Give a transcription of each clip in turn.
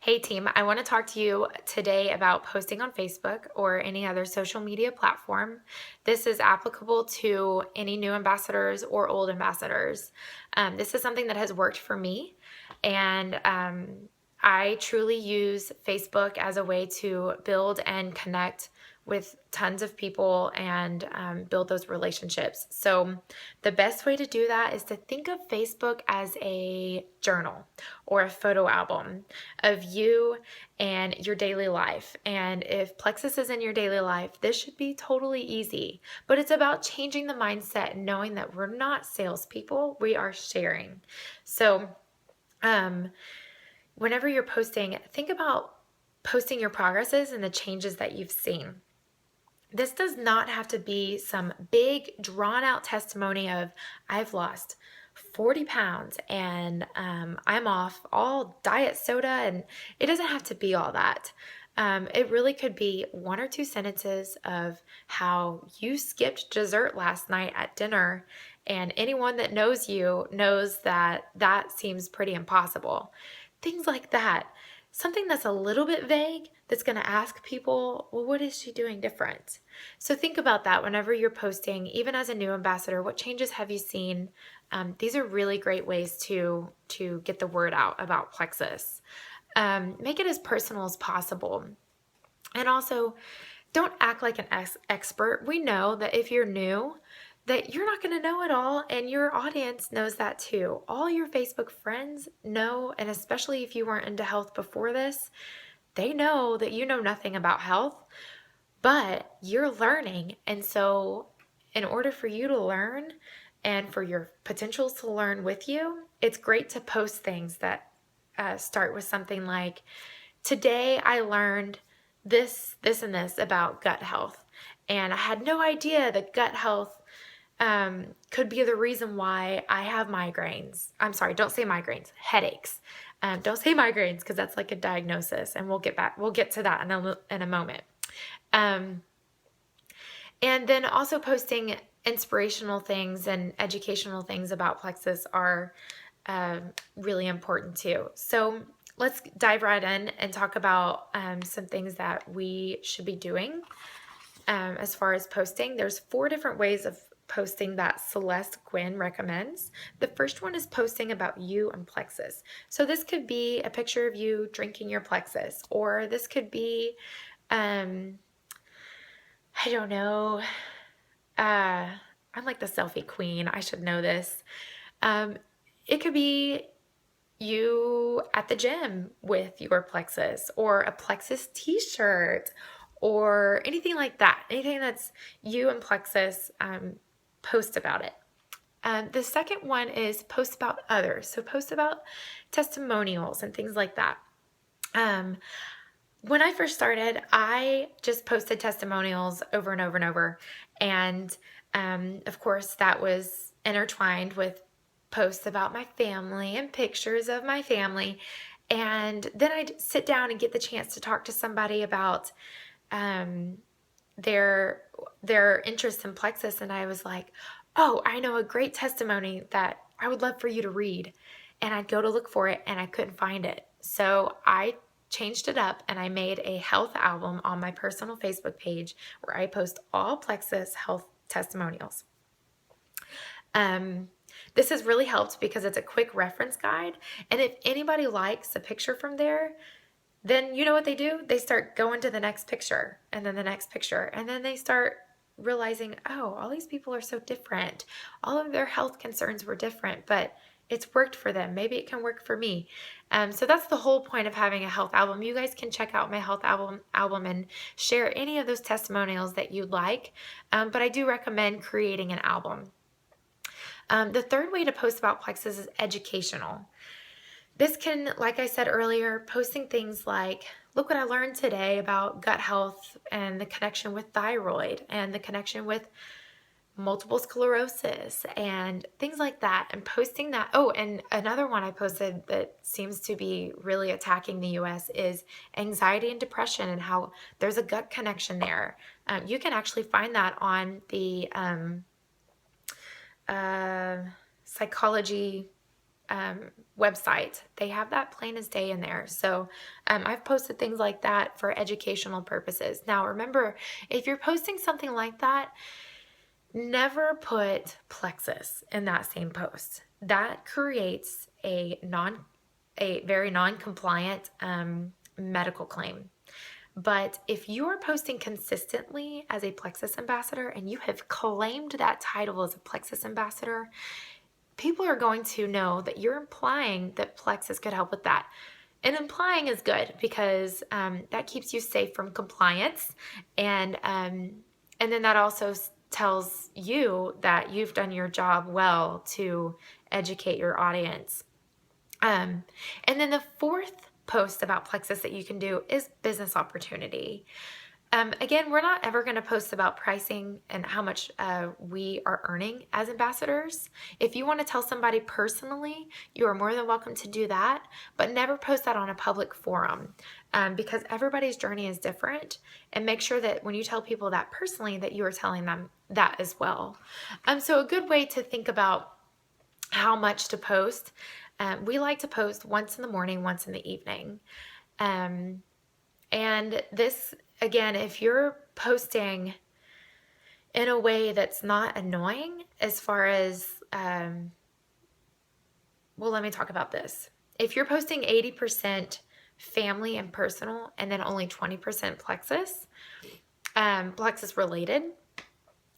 Hey team, I want to talk to you today about posting on Facebook or any other social media platform. This is applicable to any new ambassadors or old ambassadors. This is something that has worked for me, and I truly use Facebook as a way to build and connect with tons of people and build those relationships. So, the best way to do that is to think of Facebook as a journal or a photo album of you and your daily life. And if Plexus is in your daily life, this should be totally easy. But it's about changing the mindset and knowing that we're not salespeople, we are sharing. So, um, whenever you're posting, think about posting your progresses and the changes that you've seen. This does not have to be some big drawn out testimony of I've lost 40 pounds and I'm off all diet soda, and it doesn't have to be all that. It really could be one or two sentences of how you skipped dessert last night at dinner, and anyone that knows you knows that that seems pretty impossible. Things like that. Something that's a little bit vague that's going to ask people, well, what is she doing different? So think about that whenever you're posting, even as a new ambassador, what changes have you seen? These are really great ways to get the word out about Plexus. Make it as personal as possible. And also, don't act like an expert. We know that if you're new, that you're not going to know it all, and your audience knows that too. All your Facebook friends know, and especially if you weren't into health before this, they know that you know nothing about health, but you're learning. And so, in order for you to learn and for your potentials to learn with you, it's great to post things that start with something like, today I learned and this about gut health. And I had no idea that gut health could be the reason why I have migraines. I'm sorry, don't say migraines, headaches. Don't say migraines because that's like a diagnosis, and we'll get to that in a moment. Um, and then also posting inspirational things and educational things about Plexus are really important too. So let's dive right in and talk about some things that we should be doing as far as posting. There's 4 different ways of posting that Celeste Quinn recommends. The first one is posting about you and Plexus. So this could be a picture of you drinking your Plexus, or this could be, I don't know, I'm like the selfie queen. I should know this. Um, it could be you at the gym with your Plexus, or a Plexus t-shirt, or anything like that. Anything that's you and Plexus, post about it. The second one is post about others. So post about testimonials and things like that. Um, when I first started, I just posted testimonials over and over and over. And of course, that was intertwined with posts about my family and pictures of my family. And then I'd sit down and get the chance to talk to somebody about um, their interest in Plexus, and I was like, "Oh, I know a great testimony that I would love for you to read." And I'd go to look for it, and I couldn't find it. So I changed it up, and I made a health album on my personal Facebook page where I post all Plexus health testimonials. Um, this has really helped because it's a quick reference guide, and if anybody likes a picture from there, then you know what they do? They start going to the next picture, and then the next picture, and then they start realizing, oh, all these people are so different. All of their health concerns were different, but it's worked for them. Maybe it can work for me. So that's the whole point of having a health album. You guys can check out my health album and share any of those testimonials that you'd like. But I do recommend creating an album. The third way to post about Plexus is educational. This can, like I said earlier, posting things like, look what I learned today about gut health and the connection with thyroid and the connection with multiple sclerosis and things like that, and posting that. Oh, and another one I posted that seems to be really attacking the US is anxiety and depression, and how there's a gut connection there. You can actually find that on the psychology website. They have that plain as day in there. So I've posted things like that for educational purposes. Now, remember, if you're posting something like that, never put Plexus in that same post. That creates a very non-compliant medical claim. But if you are posting consistently as a Plexus ambassador and you have claimed that title as a Plexus ambassador, people are going to know that you're implying that Plexus could help with that. And implying is good because that keeps you safe from compliance, and then that also tells you that you've done your job well to educate your audience. And then the fourth post about Plexus that you can do is business opportunity. Again, we're not ever going to post about pricing and how much we are earning as ambassadors. If you want to tell somebody personally, you are more than welcome to do that, but never post that on a public forum because everybody's journey is different. And make sure that when you tell people that personally, that you are telling them that as well. So a good way to think about how much to post, we like to post once in the morning, once in the evening. And this, again, if you're posting in a way that's not annoying as far as, well, let me talk about this. If you're posting 80% family and personal and then only 20% Plexus, Plexus related,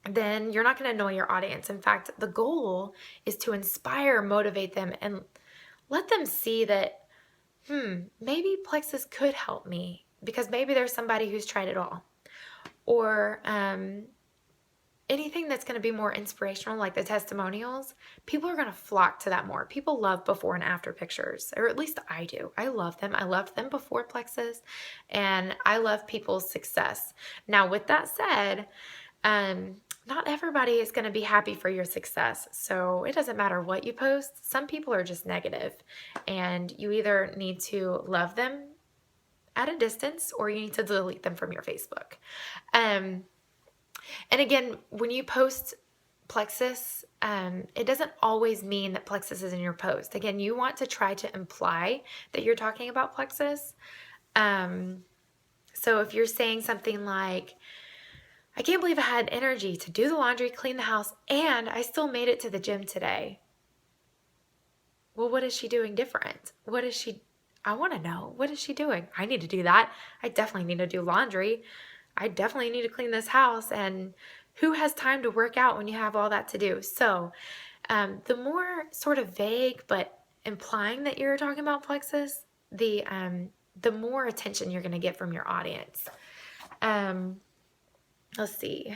then you're not going to annoy your audience. In fact, the goal is to inspire, motivate them, and let them see that, maybe Plexus could help me because maybe there's somebody who's tried it all. Or anything that's going to be more inspirational, like the testimonials, people are going to flock to that more. People love before and after pictures, or at least I do. I love them. I loved them before Plexus, and I love people's success. Now, with that said, not everybody is going to be happy for your success. So it doesn't matter what you post. Some people are just negative, and you either need to love them at a distance or you need to delete them from your Facebook. And again, when you post Plexus, it doesn't always mean that Plexus is in your post. Again, you want to try to imply that you're talking about Plexus. So if you're saying something like, I can't believe I had energy to do the laundry, clean the house, and I still made it to the gym today. Well, what is she doing different? I want to know. What is she doing? I need to do that. I definitely need to do laundry. I definitely need to clean this house. And who has time to work out when you have all that to do? So the more sort of vague but implying that you're talking about Plexus, the more attention you're going to get from your audience. Let's see.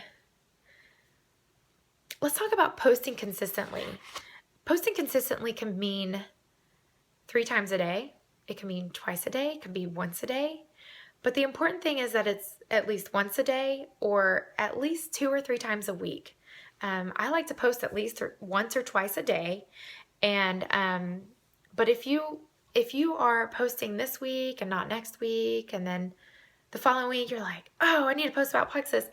Let's talk about posting consistently. Posting consistently can mean 3 times a day. It can mean twice a day. It can be once a day. But the important thing is that it's at least once a day or at least 2 or 3 times a week. I like to post at least once or twice a day. And but if you are posting this week and not next week, and then the following week you're like, oh, I need to post about Plexus,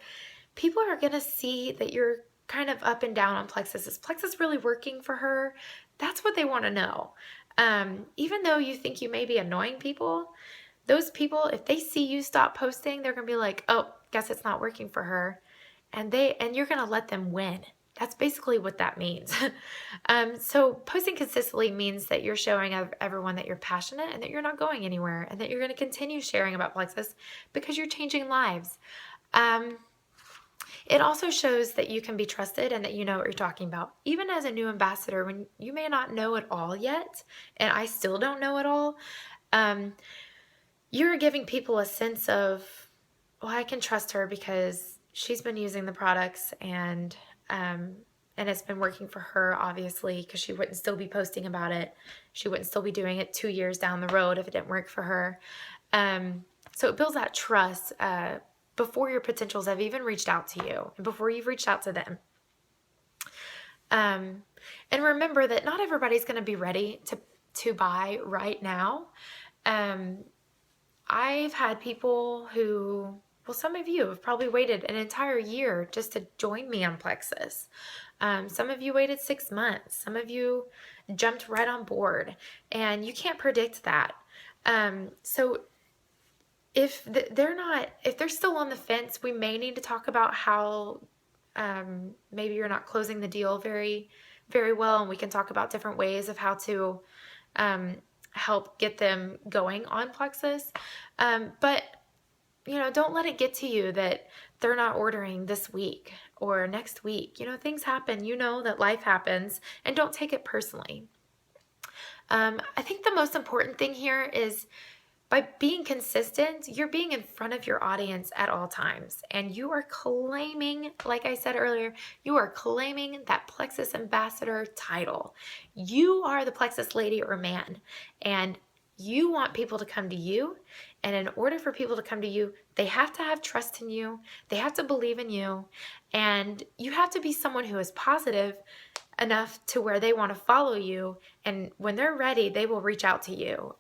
people are going to see that you're kind of up and down on Plexus. Is Plexus really working for her? That's what they want to know. Even though you think you may be annoying people, those people, if they see you stop posting, they're going to be like, oh, guess it's not working for her. And you're going to let them win. That's basically what that means. So posting consistently means that you're showing everyone that you're passionate and that you're not going anywhere and that you're going to continue sharing about Plexus because you're changing lives. It also shows that you can be trusted and that you know what you're talking about. Even as a new ambassador, when you may not know it all yet, and I still don't know it all, you're giving people a sense of, well, I can trust her because she's been using the products and it's been working for her, obviously, because she wouldn't still be posting about it. She wouldn't still be doing it 2 years down the road if it didn't work for her. So it builds that trust before your potentials have even reached out to you and before you've reached out to them. And remember that not everybody's going to be ready to buy right now. I've had people who Well, some of you have probably waited an entire year just to join me on Plexus. Some of you waited 6 months. Some of you jumped right on board, and you can't predict that. So if they're still on the fence, we may need to talk about how maybe you're not closing the deal very, very well, and we can talk about different ways of how to help get them going on Plexus. But don't let it get to you that they're not ordering this week or next week. Things happen. That life happens, and don't take it personally. I think the most important thing here is by being consistent, you're being in front of your audience at all times. And you are claiming, like I said earlier, you are claiming that Plexus Ambassador title. You are the Plexus lady or man. And you want people to come to you. And in order for people to come to you, they have to have trust in you. They have to believe in you. And you have to be someone who is positive enough to where they want to follow you. And when they're ready, they will reach out to you.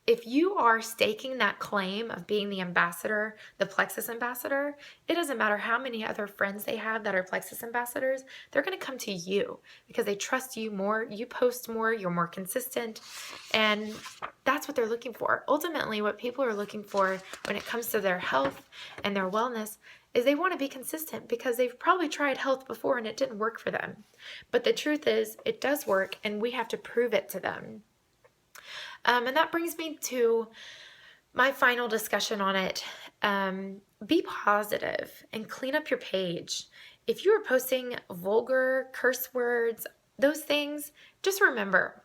If you are staking that claim of being the ambassador, the Plexus ambassador, it doesn't matter how many other friends they have that are Plexus ambassadors, they're going to come to you because they trust you more, you post more, you're more consistent, and that's what they're looking for. Ultimately, what people are looking for when it comes to their health and their wellness is they want to be consistent because they've probably tried health before and it didn't work for them. But the truth is, it does work, and we have to prove it to them. And that brings me to my final discussion on it. Be positive and clean up your page. If you are posting vulgar curse words, those things, just remember,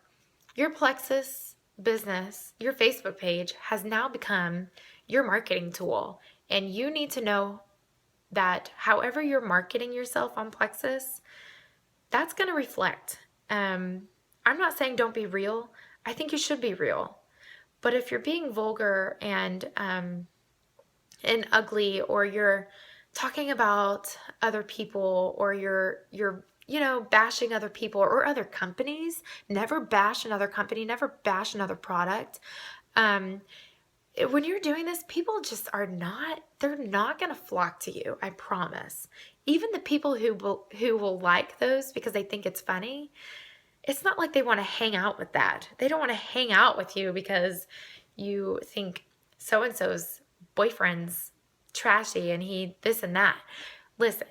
your Plexus business, your Facebook page has now become your marketing tool. And you need to know that however you're marketing yourself on Plexus, that's going to reflect. I'm not saying don't be real. I think you should be real. But if you're being vulgar and ugly, or you're talking about other people, or you're bashing other people or other companies, never bash another company, never bash another product. When you're doing this, people just they're not going to flock to you, I promise. Even the people who will like those because they think it's funny, it's not like they want to hang out with that. They don't want to hang out with you because you think so-and-so's boyfriend's trashy and he this and that. Listen,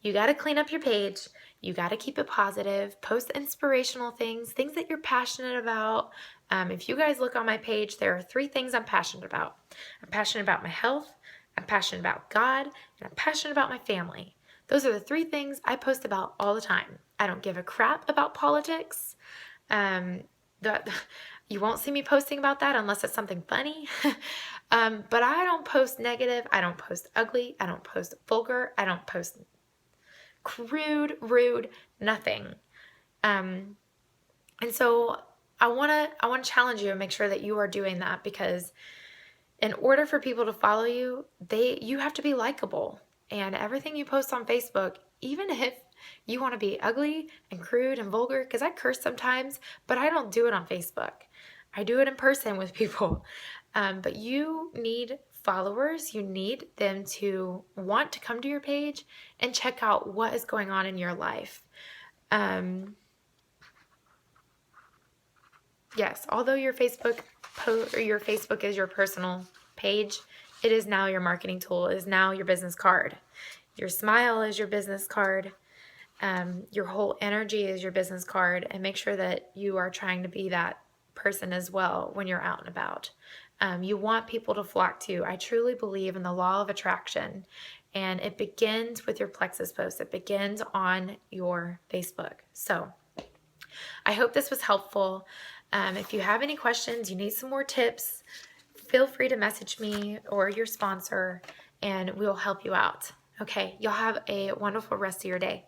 you got to clean up your page. You got to keep it positive. Post inspirational things that you're passionate about. If you guys look on my page, there are 3 things I'm passionate about. I'm passionate about my health. I'm passionate about God. And I'm passionate about my family. Those are the 3 things I post about all the time. I don't give a crap about politics. You won't see me posting about that unless it's something funny. But I don't post negative. I don't post ugly. I don't post vulgar. I don't post crude, rude, nothing. And so I want to challenge you and make sure that you are doing that, because in order for people to follow you, you have to be likable. And everything you post on Facebook, even if you want to be ugly and crude and vulgar, because I curse sometimes, but I don't do it on Facebook. I do it in person with people. But you need followers. You need them to want to come to your page and check out what is going on in your life. Yes, although your Facebook is your personal page, it is now your marketing tool. It is now your business card. Your smile is your business card. Your whole energy is your business card. And make sure that you are trying to be that person as well when you're out and about. You want people to flock to you. I truly believe in the law of attraction. And it begins with your Plexus post. It begins on your Facebook. So I hope this was helpful. If you have any questions, you need some more tips, feel free to message me or your sponsor, and we'll help you out. Okay, y'all have a wonderful rest of your day.